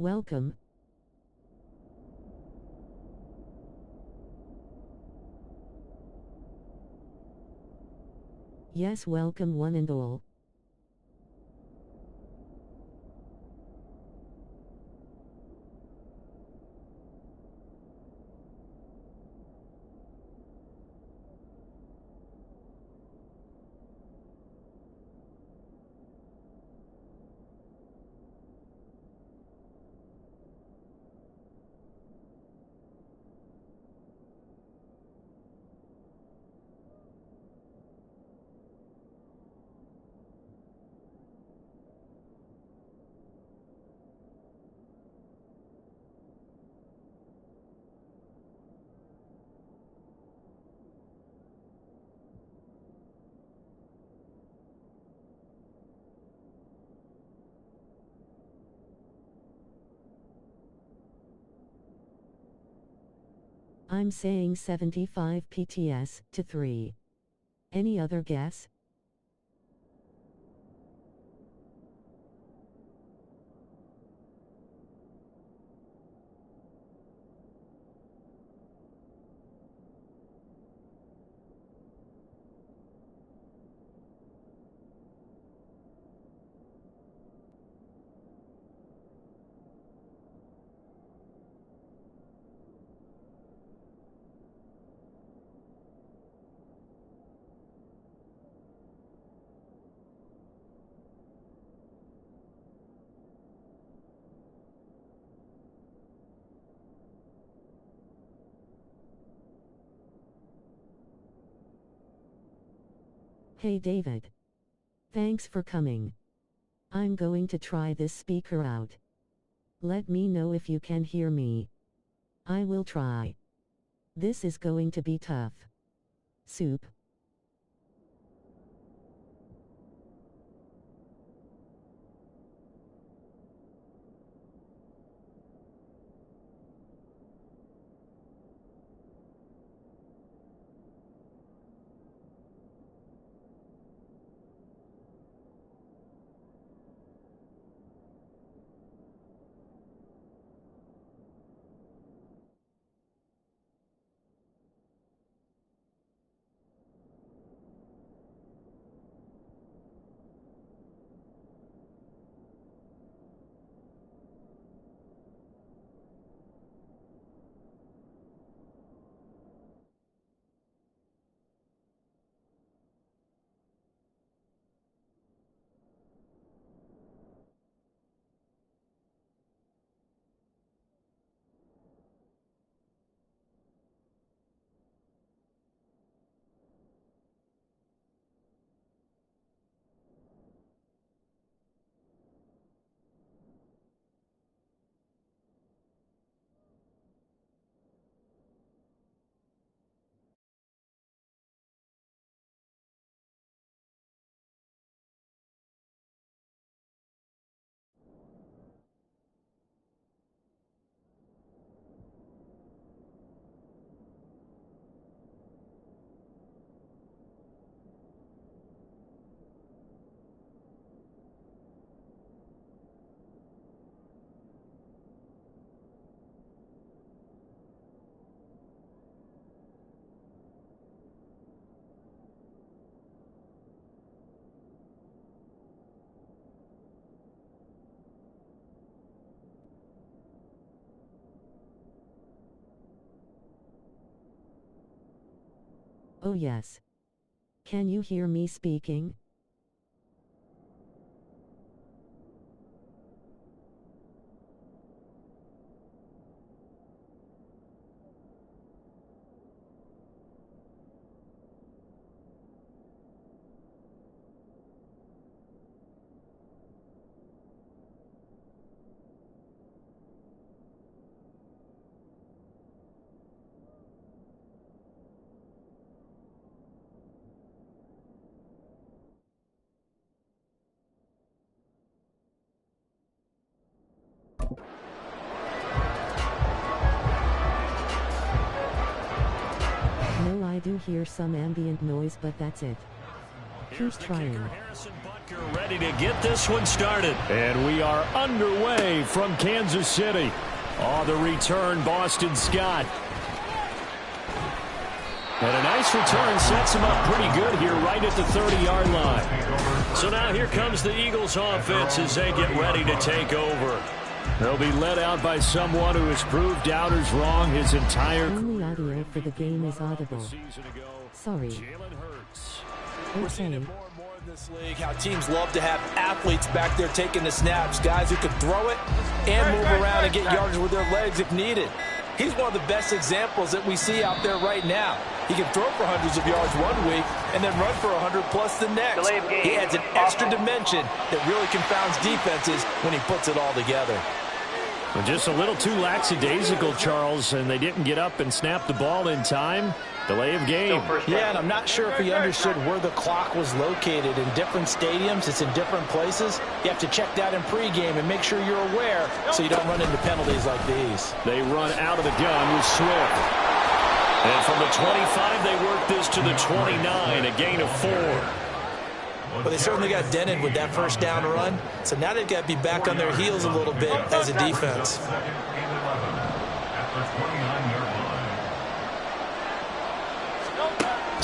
Welcome. Yes, welcome one and all. I'm saying 75 PTS to 3. Any other guess? Hey David. Thanks for coming. I'm going to try this speaker out. Let me know if you can hear me. I will try. This is going to be tough. Soup. Oh yes. Can you hear me speaking? No, I do hear some ambient noise, but that's it. Keep trying. You're ready to get this one started. And we are underway from Kansas City. On the return, Boston Scott. And a nice return sets him up pretty good here right at the 30-yard line. So now here comes the Eagles offense as they get ready to take over. They'll be led out by someone who has proved doubters wrong his entire career. Only audio for the game is audible. Sorry. We're seeing it more and more in this league, how teams love to have athletes back there taking the snaps, guys who can throw it and move around and get yardage with their legs if needed. He's one of the best examples that we see out there right now. He can throw for hundreds of yards one week and then run for 100+ the next. He adds an extra dimension that really confounds defenses when he puts it all together. Well, just a little too lackadaisical, Charles, and they didn't get up and snap the ball in time. Delay of game. Yeah, and I'm not sure if he understood where the clock was located. In different stadiums, it's in different places. You have to check that in pregame and make sure you're aware so you don't run into penalties like these. They run out of the gun with Swift. And from the 25, they work this to the 29, a gain of 4. But they certainly got dented with that first down run. So now they've got to be back on their heels a little bit as a defense.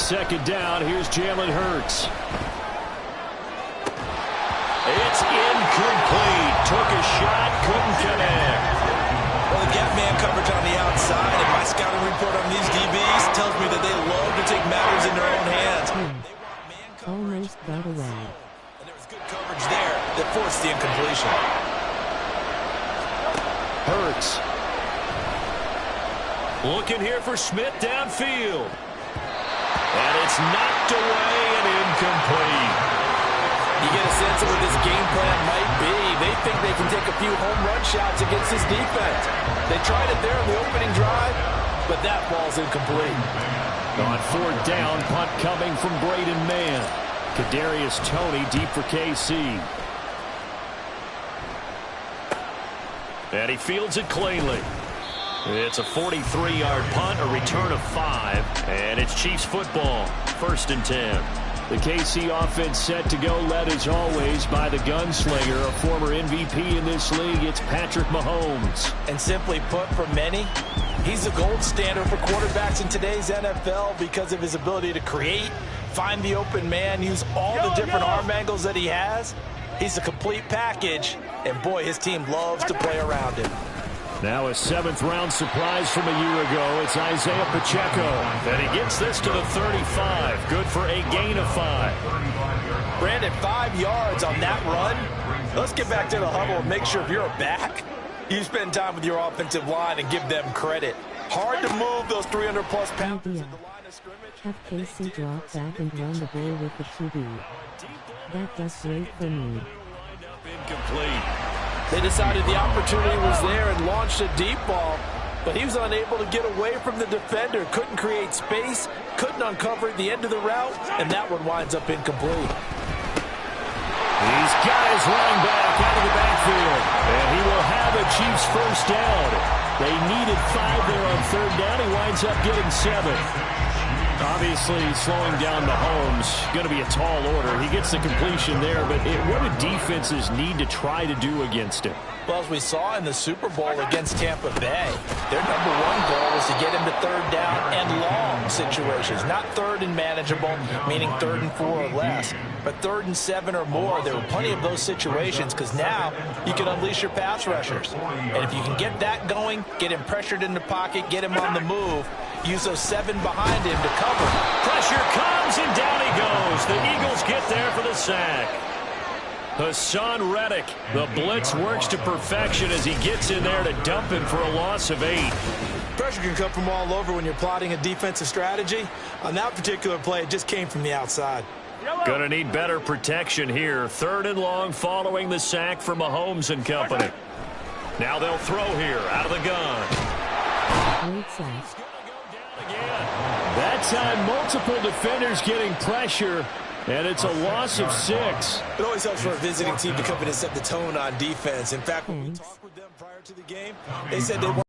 Second down, here's Jalen Hurts. It's incomplete. Took a shot, couldn't connect. Well, the gap man coverage on the outside, and my scouting report on these DBs tells me that they love to take matters in their own hands. Almost got away. And there was good coverage there that forced the incompletion. Hurts. Looking here for Smith downfield. And it's knocked away and incomplete. You get a sense of what this game plan might be. They think they can take a few home run shots against this defense. They tried it there in the opening drive, but that ball's incomplete. On fourth down, punt coming from Braden Mann. Kadarius Toney deep for KC. And he fields it cleanly. It's a 43-yard punt, a return of 5, and it's Chiefs football, 1st and 10. The KC offense set to go, led as always by the gunslinger, a former MVP in this league. It's Patrick Mahomes. And simply put, for many, he's the gold standard for quarterbacks in today's NFL because of his ability to create, find the open man, use all the different arm angles that he has. He's a complete package, and boy, his team loves to play around him. Now a 7th-round surprise from a year ago. It's Isaiah Pacheco. And he gets this to the 35. Good for a gain of 5. Brandon, 5 yards on that run. Let's get back to the huddle and make sure if you're a back, you spend time with your offensive line and give them credit. Hard to move those 300-plus pounds at the line of scrimmage. Have KC drop back and run the ball with the QB. That does great for me. Incomplete. They decided the opportunity was there and launched a deep ball, but he was unable to get away from the defender, couldn't create space, couldn't uncover at the end of the route, and that one winds up incomplete. He's got his running back out of the backfield, and he will have a Chiefs first down. They needed 5 there on 3rd down. He winds up getting 7. Obviously, slowing down Mahomes, going to be a tall order. He gets the completion there, but what do defenses need to try to do against him? Well, as we saw in the Super Bowl against Tampa Bay, their number one goal was to get into 3rd down and long situations. Not 3rd and manageable, meaning 3rd and 4 or less, but 3rd and 7 or more. There were plenty of those situations because now you can unleash your pass rushers. And if you can get that going, get him pressured in the pocket, get him on the move, use those 7 behind him to cover. Pressure comes, and down he goes. The Eagles get there for the sack. Hassan Reddick, the blitz works to perfection as he gets in there to dump him for a loss of 8. Pressure can come from all over when you're plotting a defensive strategy. On that particular play, it just came from the outside. Gonna need better protection here. 3rd and long following the sack from Mahomes and company. Now they'll throw here out of the gun. Great sack. That time, multiple defenders getting pressure, and it's a loss of 6. It always helps for a visiting team to come in and set the tone on defense. In fact, when we talked with them prior to the game, they said they want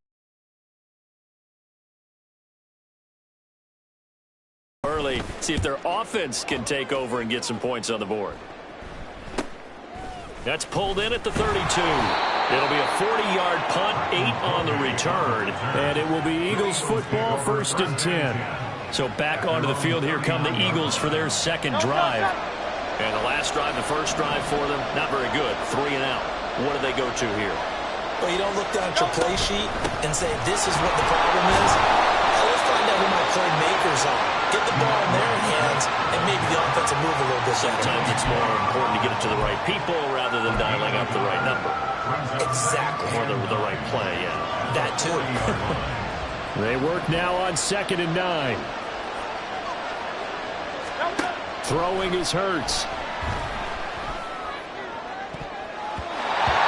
early, see if their offense can take over and get some points on the board. That's pulled in at the 32. It'll be a 40-yard punt, 8 on the return. And it will be Eagles football, 1st and 10. So back onto the field, here come the Eagles for their second drive. And the last drive, the first drive for them, not very good. 3 and out. What do they go to here? Well, you don't look down at your play sheet and say, this is what the problem is. Let's find out who my playmakers are. Get the ball in their hands, and maybe the offense will move a little bit better. Sometimes it's more important to get it to the right people rather than dialing up the right number. Exactly. Or the right play, yeah. That too. They work now on 2nd and 9. Throwing is Hurts.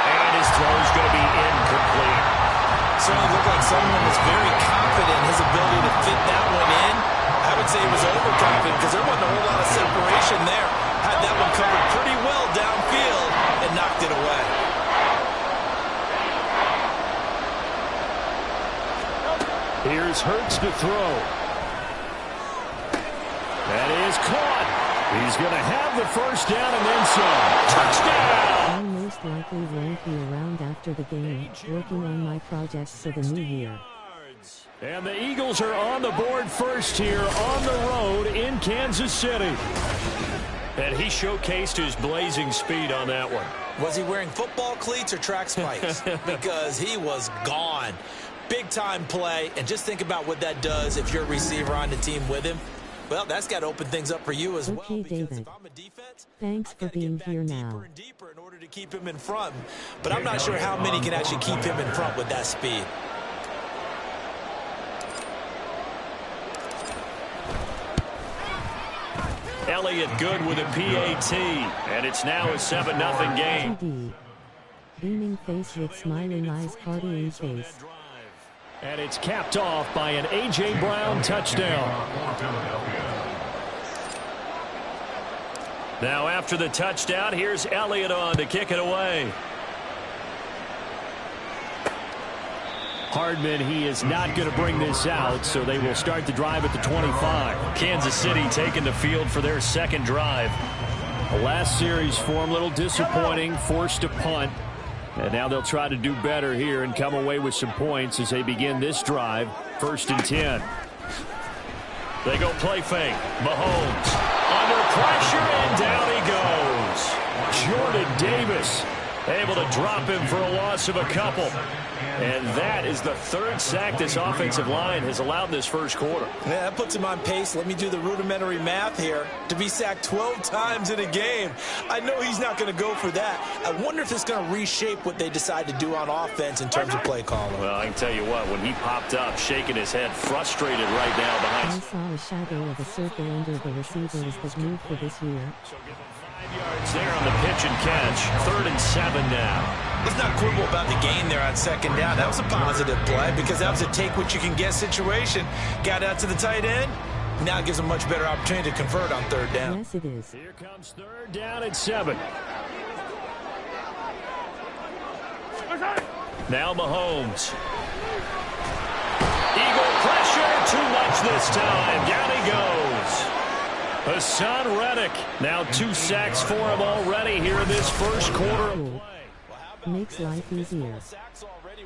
And his throw's going to be incomplete. Certainly looked like someone was very confident in his ability to fit that one in. I would say he was overconfident because there wasn't a whole lot of separation there. Had that one covered pretty well downfield and knocked it away. Here's Hurts to throw. That is caught. He's going to have the first down and then some. Touchdown! I most likely won't be around after the game, working on my projects for the new year. And the Eagles are on the board first here on the road in Kansas City. And he showcased his blazing speed on that one. Was he wearing football cleats or track spikes? Because he was gone. Big-time play, and just think about what that does if you're a receiver on the team with him. Well, that's got to open things up for you as well. Okay, David. Thanks for being here now. Deeper and deeper in order to keep him in front. But I'm not sure how many can actually keep him in front with that speed. Elliott good with a PAT, and it's now a 7-0 game. TD. Beaming face with smiling eyes, partying face. And it's capped off by an A.J. Brown touchdown. Now after the touchdown, here's Elliott on to kick it away. Hardman, he is not going to bring this out, so they will start the drive at the 25. Kansas City taking the field for their second drive. The last series for them, a little disappointing, forced to punt. And now they'll try to do better here and come away with some points as they begin this drive. 1st and 10. They go play fake. Mahomes under pressure, and down he goes. Jordan Davis able to drop him for a loss of a couple. And that is the 3rd sack this offensive line has allowed in this first quarter. Yeah, that puts him on pace. Let me do the rudimentary math here. To be sacked 12 times in a game. I know he's not going to go for that. I wonder if it's going to reshape what they decide to do on offense in terms of play calling. Well, I can tell you what, when he popped up, shaking his head, frustrated right now behind. I saw a shadow of a circle under the receivers that moved for this year. So give him 5 yards there on the pitch and catch. 3rd and 7 now. Let's not quibble about the gain there on 2nd down. That was a positive play because that was a take-what-you-can-get situation. Got out to the tight end. Now it gives them a much better opportunity to convert on 3rd down. Yes, it is. Here comes 3rd down and 7. Now Mahomes. Eagle pressure. Too much this time. Down he goes. Hassan Reddick. Now 2 sacks for him already here in this first quarter. Cool. Makes life easier.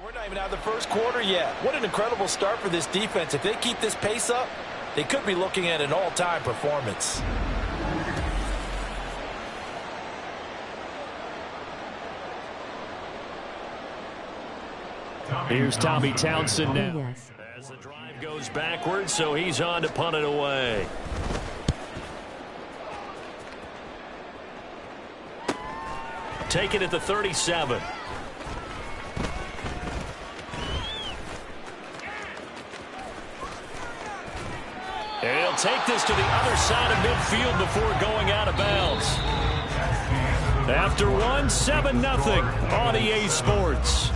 We're not even out of the first quarter yet. What an incredible start for this defense. If they keep this pace up, they could be looking at an all-time performance. Here's Tommy Townsend now. Oh, yes. As the drive goes backwards, so he's on to punt it away. Take it at the 37. And he'll take this to the other side of midfield before going out of bounds. After one, 7-0 on EA Sports.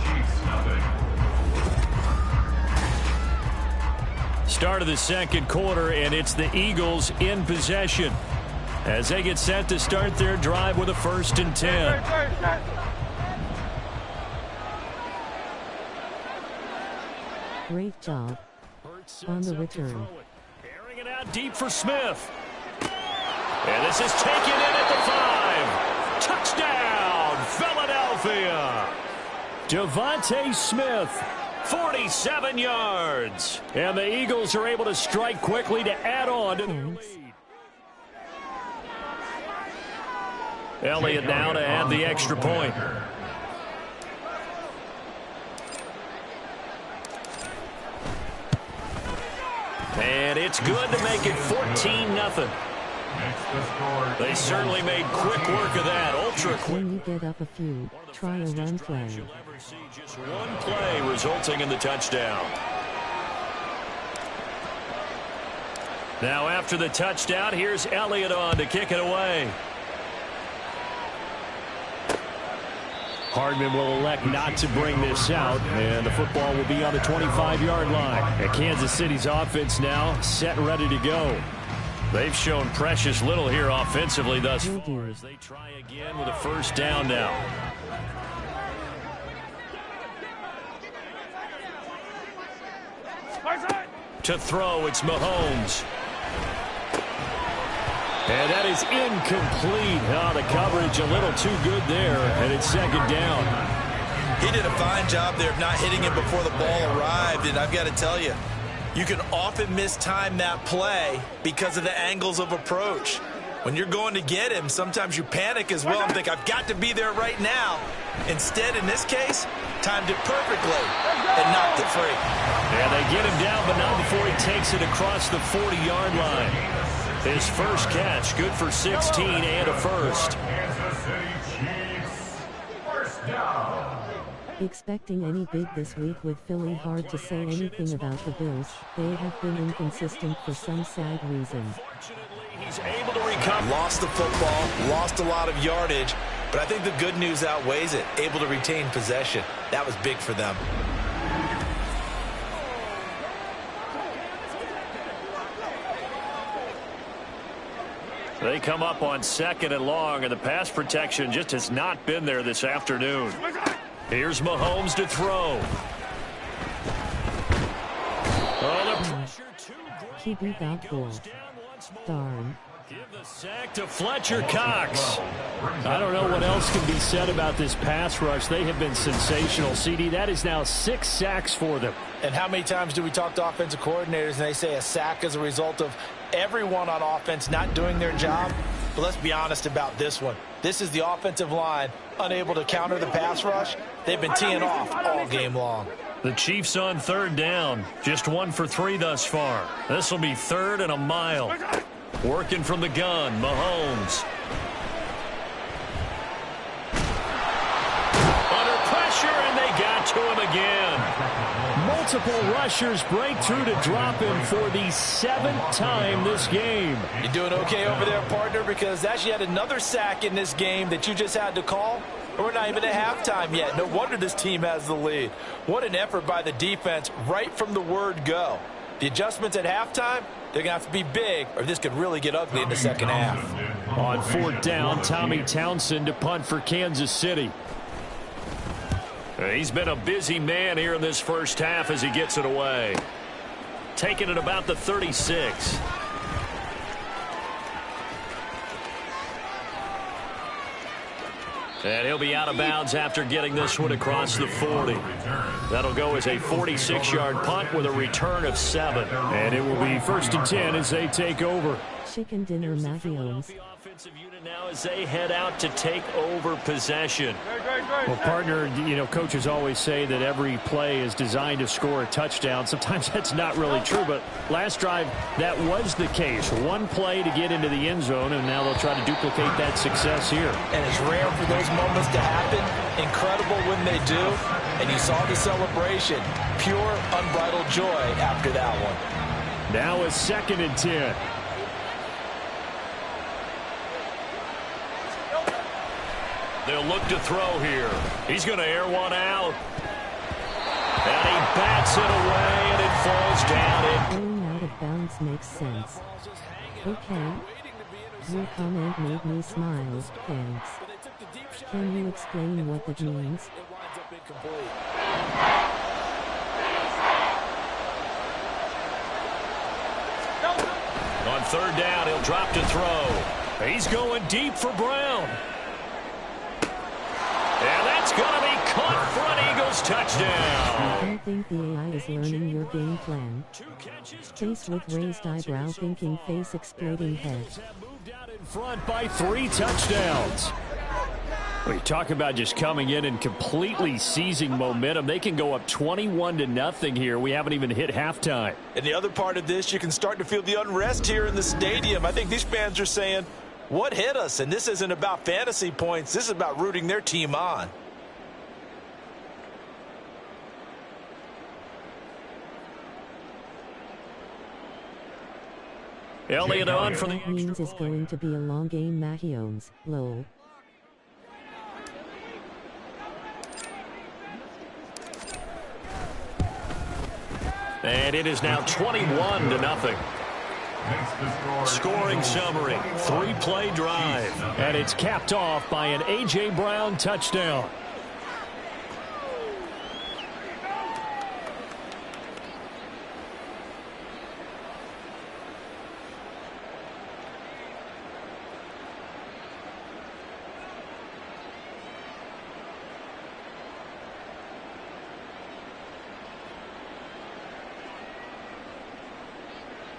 Start of the second quarter, and it's the Eagles in possession as they get set to start their drive with a 1st and 10. Great job on the return. Airing it out deep for Smith. And this is taken in at the 5. Touchdown, Philadelphia. Devontae Smith, 47 yards. And the Eagles are able to strike quickly to add on to the lead. Elliott now to add the extra point. And it's good to make it 14-0. They certainly made quick work of that. Ultra quick. When you get up a few, try a run play. Just one play resulting in the touchdown. Now after the touchdown, here's Elliott on to kick it away. Hardman will elect not to bring this out, and the football will be on the 25-yard line. And Kansas City's offense now set and ready to go. They've shown precious little here offensively thus far as they try again with a first down now. To throw, it's Mahomes. And that is incomplete. Oh, the coverage a little too good there, and it's second down. He did a fine job there of not hitting him before the ball arrived, and I've got to tell you, you can often mistime that play because of the angles of approach. When you're going to get him, sometimes you panic as well and think, I've got to be there right now. Instead, in this case, timed it perfectly and knocked it free. And they get him down, but not before he takes it across the 40-yard line. His first catch, good for 16 and a first. Expecting any big this week with Philly, hard to say anything about the Bills. They have been inconsistent for some sad reason. He's able to recover. Lost the football, lost a lot of yardage, but I think the good news outweighs it. Able to retain possession. That was big for them. They come up on second and long, and the pass protection just has not been there this afternoon. Here's Mahomes to throw. Oh, the pressure too great. QB got ball. Darn. Give the sack to Fletcher Cox. I don't know what else can be said about this pass rush. They have been sensational, CD. That is now 6 sacks for them. And how many times do we talk to offensive coordinators and they say a sack is a result of everyone on offense not doing their job? But let's be honest about this one. This is the offensive line unable to counter the pass rush. They've been teeing off all game long. The Chiefs on third down. Just 1 for 3 thus far. This will be 3rd and a mile. Working from the gun, Mahomes. Under pressure, and they got to him again. Multiple rushers break through to drop him for the 7th time this game. You doing okay over there, partner? Because that's yet another sack in this game that you just had to call. We're not even at halftime yet. No wonder this team has the lead. What an effort by the defense right from the word go. The adjustments at halftime, they're going to have to be big, or this could really get ugly in the second half. On 4th down, Tommy Townsend to punt for Kansas City. He's been a busy man here in this first half as he gets it away. Taking it about the 36. And he'll be out of bounds after getting this one across the 40. That'll go as a 46-yard punt with a return of 7. And it will be 1st and 10 as they take over. Chicken dinner, Mahomes. Offensive unit now as they head out to take over possession. Well, partner, you know, coaches always say that every play is designed to score a touchdown. Sometimes that's not really true, but last drive, that was the case. One play to get into the end zone, and now they'll try to duplicate that success here. And it's rare for those moments to happen. Incredible when they do. And you saw the celebration. Pure, unbridled joy after that one. Now it's 2nd and 10. They'll look to throw here. He's going to air one out. And he bats it away, and it falls down. Going out of bounds makes sense. Okay. Your comment made me smile, thanks. Can you explain what that means? On 3rd down, he'll drop to throw. He's going deep for Brown. Hurts, touchdown. I don't think the AI is learning your game plan. Face with raised eyebrow thinking face exploding head. Moved out in front by 3 touchdowns. We talk about just coming in and completely seizing momentum. They can go up 21-0 here. We haven't even hit halftime. And the other part of this, you can start to feel the unrest here in the stadium. I think these fans are saying, what hit us? And this isn't about fantasy points. This is about rooting their team on. Elliott on for the... That means it's going to be a long game, Mahomes. Lol. And it is now 21-0. Scoring summary, 3-play drive. And it's capped off by an A.J. Brown touchdown.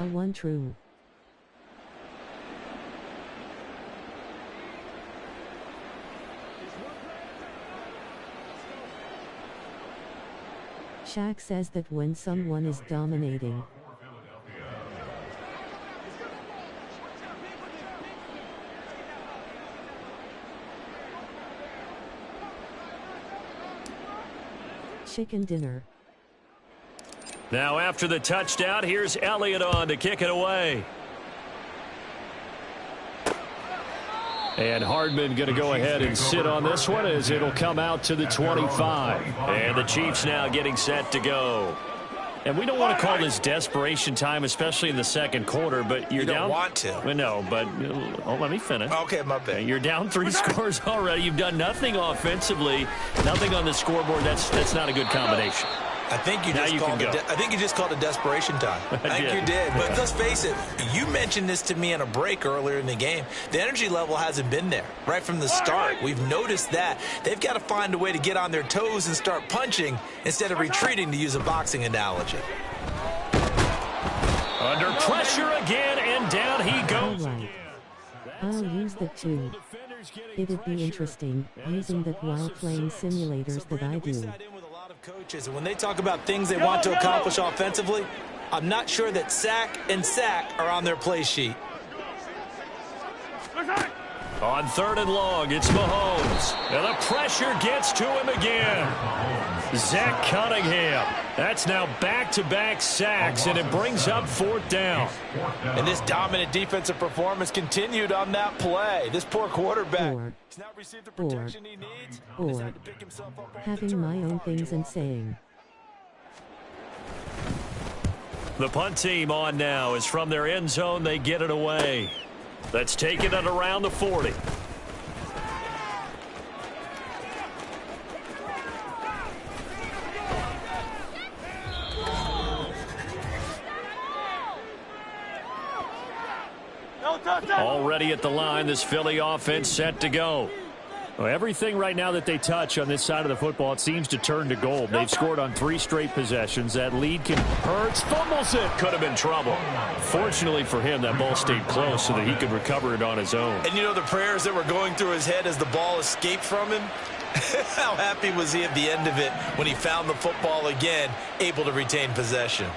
A one true. Shaq says that when someone is dominating, chicken dinner. Now after the touchdown, here's Elliott on to kick it away. And Hardman going to go ahead and sit on this one as it'll come out to the 25. And the Chiefs now getting set to go. And we don't want to call this desperation time, especially in the second quarter, but you're down. You don't want to. No, but let me finish. Okay, my bad. You're down 3 scores already. You've done nothing offensively, nothing on the scoreboard. That's not a good combination. I think you just called it desperation time. I think you did. But let's face it, you mentioned this to me in a break earlier in the game. The energy level hasn't been there right from the start. We've noticed that. They've got to find a way to get on their toes and start punching instead of retreating, to use a boxing analogy. Under pressure again, and down he goes. All right. I'll use that too. It'd be interesting, using that while playing simulators that I do. Coaches, and when they talk about things they want to accomplish offensively, I'm not sure that sack and sack are on their play sheet. On 3rd and long, it's Mahomes. And the pressure gets to him again. Zach Cunningham. That's now back-to-back sacks, and it brings up 4th down. And this dominant defensive performance continued on that play. This poor quarterback has not received the protection he needs. He's had to pick himself up having my own things and saying. The punt team on now is from their end zone. They get it away. Let's take it at around the 40. Already at the line, this Philly offense set to go. Well, everything right now that they touch on this side of the football, it seems to turn to gold. They've scored on 3 straight possessions. That lead can Hurts fumbles it. Could have been trouble. Fortunately for him, that ball stayed close so that he could recover it on his own. And you know the prayers that were going through his head as the ball escaped from him? How happy was he at the end of it when he found the football again, able to retain possession?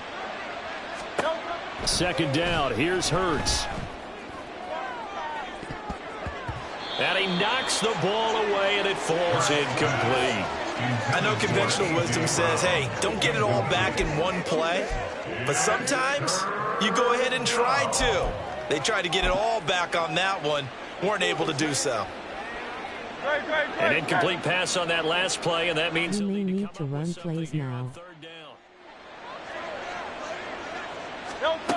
2nd down. Here's Hurts. And he knocks the ball away, and it falls incomplete. I know conventional wisdom says, hey, don't get it all back in one play. But sometimes you go ahead and try to. They tried to get it all back on that one, weren't able to do so. An incomplete pass on that last play, and that means You may need to run plays now. 3rd down.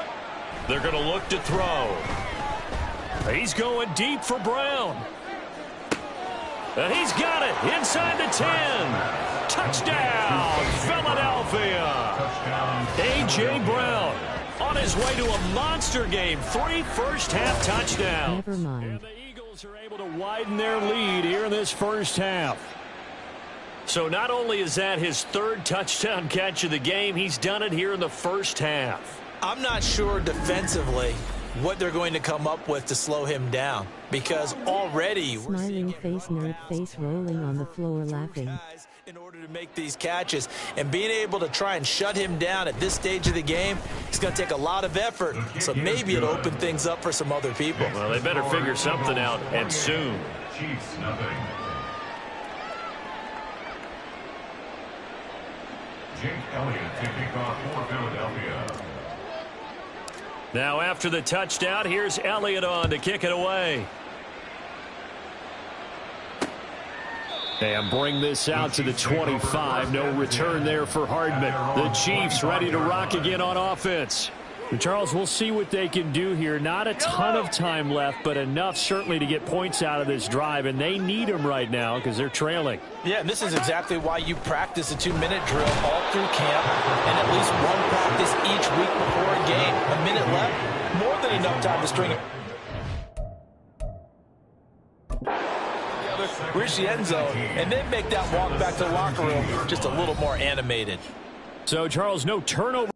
They're going to look to throw. He's going deep for Brown. And he's got it inside the 10. Touchdown, Philadelphia. A.J. Brown on his way to a monster game. 3 first-half touchdowns. Never mind. And the Eagles are able to widen their lead here in this first half. So not only is that his third touchdown catch of the game, he's done it here in the first half. I'm not sure defensively what they're going to come up with to slow him down, because already Smiling face, nerd face, rolling on the floor laughing. in order to make these catches, and being able to try and shut him down at this stage of the game, it's going to take a lot of effort, so maybe it'll open things up for some other people. Well, they better figure something out, and soon. Chiefs nothing. Jake Elliott to kick off for Philadelphia. Now after the touchdown, here's Elliott on to kick it away. And bring this out to the 25. No return there for Hardman. The Chiefs ready to rock again on offense. And Charles, we'll see what they can do here. Not a ton of time left, but enough certainly to get points out of this drive, and they need them right now because they're trailing. Yeah, and this is exactly why you practice a 2-minute drill all through camp and at least one practice each week before a game. A minute left, more than enough time to string it. Reach the end zone, and then make that walk back to the locker room just a little more animated. So, Charles, no turnover.